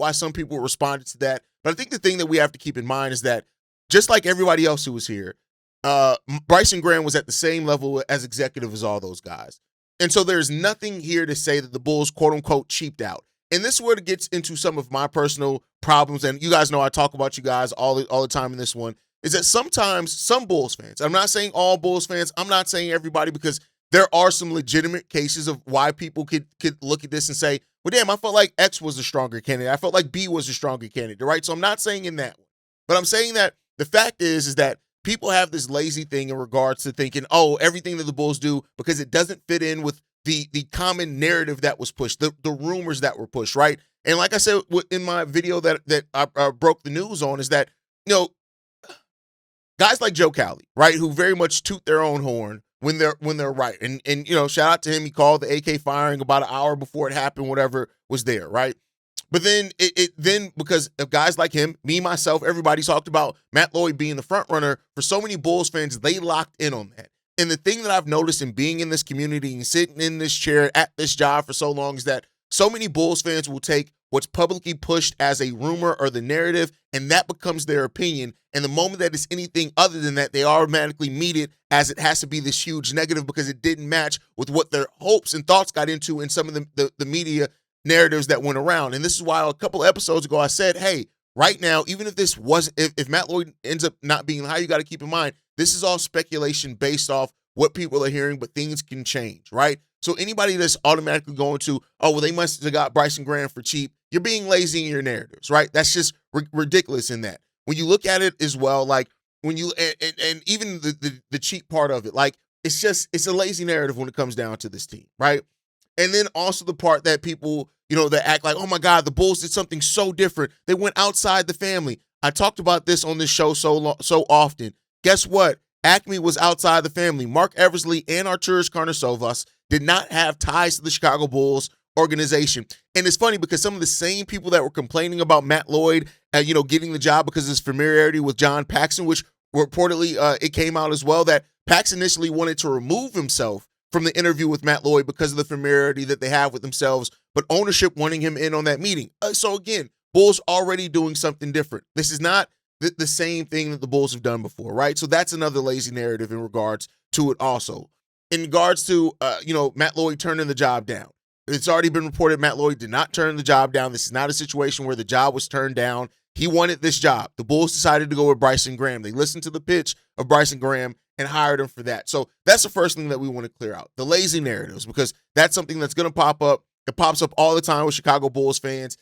why some people responded to that. But I think the thing that we have to keep in mind is that just like everybody else who was here, Bryson Graham was at the same level as executive as all those guys. And so there's nothing here to say that the Bulls, quote unquote, cheaped out. And this is where it gets into some of my personal problems. And you guys know I talk about you guys all the time in this one, is that sometimes some Bulls fans, I'm not saying all Bulls fans, I'm not saying everybody, because there are some legitimate cases of why people could look at this and say, well, damn, I felt like X was the stronger candidate. I felt like B was the stronger candidate, right? So I'm not saying in that one. But I'm saying that the fact is that people have this lazy thing in regards to thinking, oh, everything that the Bulls do, because it doesn't fit in with the common narrative that was pushed, the rumors that were pushed, right? And like I said in my video that I broke the news on, is that, guys like Joe Cowley, right, who very much toot their own horn when they're right. And shout out to him. He called the AK firing about an hour before it happened, whatever was there, right? But then then because of guys like him, me, myself, everybody talked about Matt Lloyd being the front runner. For so many Bulls fans, they locked in on that. And the thing that I've noticed in being in this community and sitting in this chair at this job for so long is that so many Bulls fans will take what's publicly pushed as a rumor or the narrative, and that becomes their opinion. And the moment that it's anything other than that, they automatically meet it as it has to be this huge negative because it didn't match with what their hopes and thoughts got into in some of the media narratives that went around. And this is why a couple of episodes ago I said, hey, right now, even if this wasn't, if Matt Lloyd ends up not being high, you got to keep in mind, this is all speculation based off what people are hearing, but things can change, right? So anybody that's automatically going to, oh, well, they must have got Bryson Graham for cheap, you're being lazy in your narratives, right? That's just ridiculous in that. When you look at it as well, like when you, and even the cheap part of it, like it's a lazy narrative when it comes down to this team, right? And then also the part that people, that act like, oh my God, the Bulls did something so different. They went outside the family. I talked about this on this show so often. Guess what? Acme was outside the family. Mark Eversley and Arturas Karnisovas did not have ties to the Chicago Bulls organization. And it's funny because some of the same people that were complaining about Matt Lloyd, getting the job because of his familiarity with John Paxson, which reportedly it came out as well that Paxson initially wanted to remove himself from the interview with Matt Lloyd because of the familiarity that they have with themselves, but ownership wanting him in on that meeting. So again, Bulls already doing something different. This is not the same thing that the Bulls have done before, right? So that's another lazy narrative in regards to it also. In regards to, Matt Lloyd turning the job down. It's already been reported Matt Lloyd did not turn the job down. This is not a situation where the job was turned down. He wanted this job. The Bulls decided to go with Bryson Graham. They listened to the pitch of Bryson Graham and hired him for that. So that's the first thing that we want to clear out, the lazy narratives, because that's something that's going to pop up. It pops up all the time with Chicago Bulls fans.